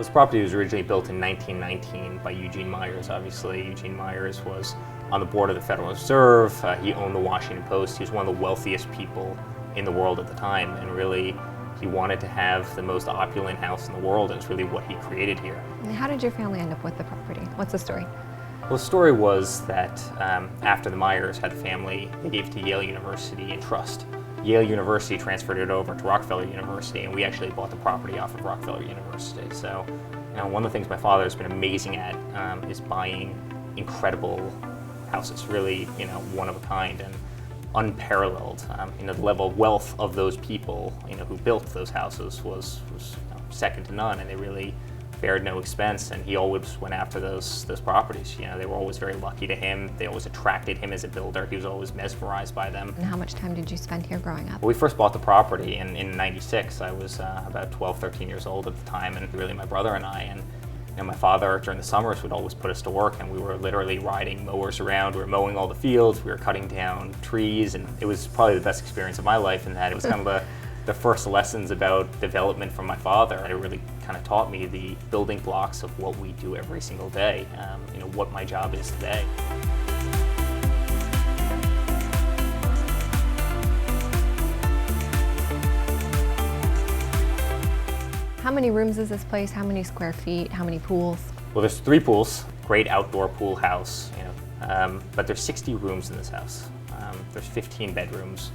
This property was originally built in 1919 by Eugene Myers. Obviously, Eugene Myers was on the board of the Federal Reserve. He owned the Washington Post. He was one of the wealthiest people in the world at the time, and really he wanted to have the most opulent house in the world, and it's really what he created here. And how did your family end up with the property? What's the story? Well, the story was that after the Myers had the family, they gave it to Yale University in trust. Yale University transferred it over to Rockefeller University, and we actually bought the property off of Rockefeller University. So, one of the things my father has been amazing at is buying incredible houses, really, one of a kind and unparalleled. The level of wealth of those people, who built those houses was second to none, and they really spared no expense, and he always went after those properties. They were always very lucky to him. They always attracted him as a builder. He was always mesmerized by them. And how much time did you spend here growing up? Well, we first bought the property in 96. I was about 12, 13 years old at the time, and really my brother and I, and my father during the summers would always put us to work, and we were literally riding mowers around. We were mowing all the fields, we were cutting down trees, and it was probably the best experience of my life in that it was kind of the first lessons about development from my father. It really kind of taught me the building blocks of what we do every single day, what my job is today. How many rooms is this place? How many square feet? How many pools? Well, there's 3 pools, great outdoor pool house, but there's 60 rooms in this house. There's 15 bedrooms.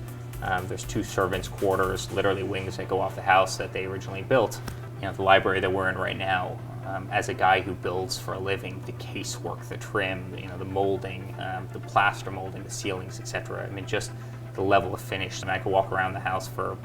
There's 2 servants' quarters, literally wings that go off the house that they originally built. The library that we're in right now, as a guy who builds for a living, the casework, the trim, the molding, the plaster molding, the ceilings, etc. Just the level of finish. I could walk around the house for,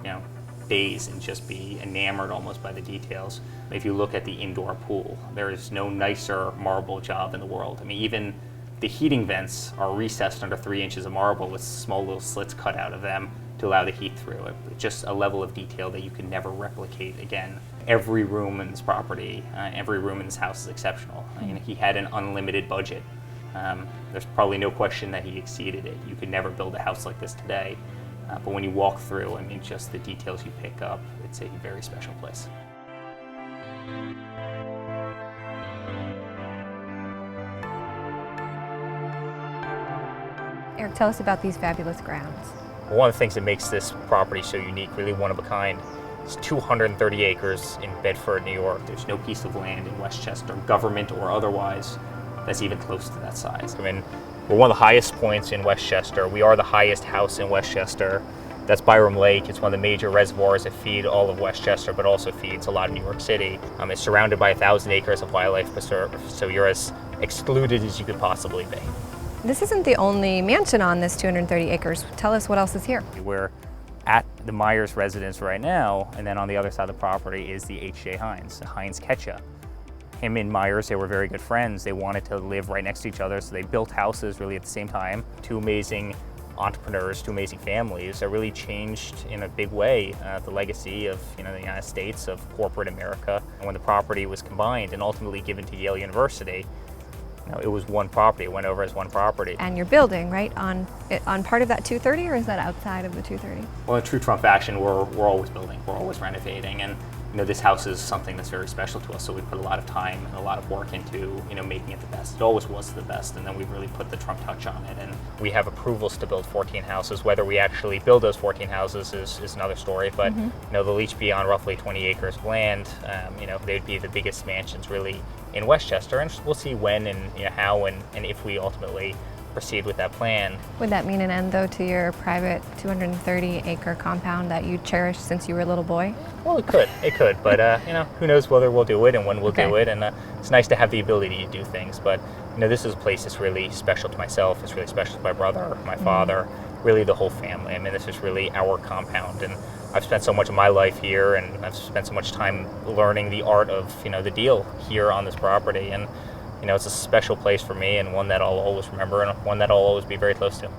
days and just be enamored almost by the details. If you look at the indoor pool, there is no nicer marble job in the world. Even the heating vents are recessed under 3 inches of marble with small little slits cut out of them to allow the heat through. Just a level of detail that you can never replicate again. Every room in this property, every room in this house is exceptional. He had an unlimited budget. There's probably no question that he exceeded it. You could never build a house like this today. But when you walk through, just the details you pick up, it's a very special place. Eric, tell us about these fabulous grounds. One of the things that makes this property so unique, really one of a kind, is 230 acres in Bedford, New York. There's no piece of land in Westchester, government or otherwise, that's even close to that size. We're one of the highest points in Westchester. We are the highest house in Westchester. That's Byram Lake. It's one of the major reservoirs that feed all of Westchester, but also feeds a lot of New York City. It's surrounded by 1,000 acres of wildlife preserve, so you're as excluded as you could possibly be. This isn't the only mansion on this 230 acres. Tell us what else is here. We're at the Myers residence right now, and then on the other side of the property is the H.J. Heinz Ketchup. Him and Myers, they were very good friends. They wanted to live right next to each other, so they built houses really at the same time. 2 amazing entrepreneurs, 2 amazing families that really changed in a big way the legacy of the United States, of corporate America. And when the property was combined and ultimately given to Yale University, it was one property. It went over as one property. And you're building, right, on part of that 230, or is that outside of the 230? Well, in true Trump fashion, we're always building, we're always renovating, and this house is something that's very special to us, so we put a lot of time and a lot of work into making it the best. It always was the best, and then we really put the Trump touch on it. And we have approvals to build 14 houses. Whether we actually build those 14 houses is another story, but they'll each be on roughly 20 acres of land. They'd be the biggest mansions really in Westchester, and we'll see when and how and if we ultimately proceed with that plan. Would that mean an end, though, to your private 230-acre compound that you cherished since you were a little boy? Well, it could, but who knows whether we'll do it and when we'll do it, and it's nice to have the ability to do things, but this is a place that's really special to myself, it's really special to my brother, my father, really the whole family. This is really our compound, and I've spent so much of my life here, and I've spent so much time learning the art of, the deal here on this property, and it's a special place for me, and one that I'll always remember, and one that I'll always be very close to.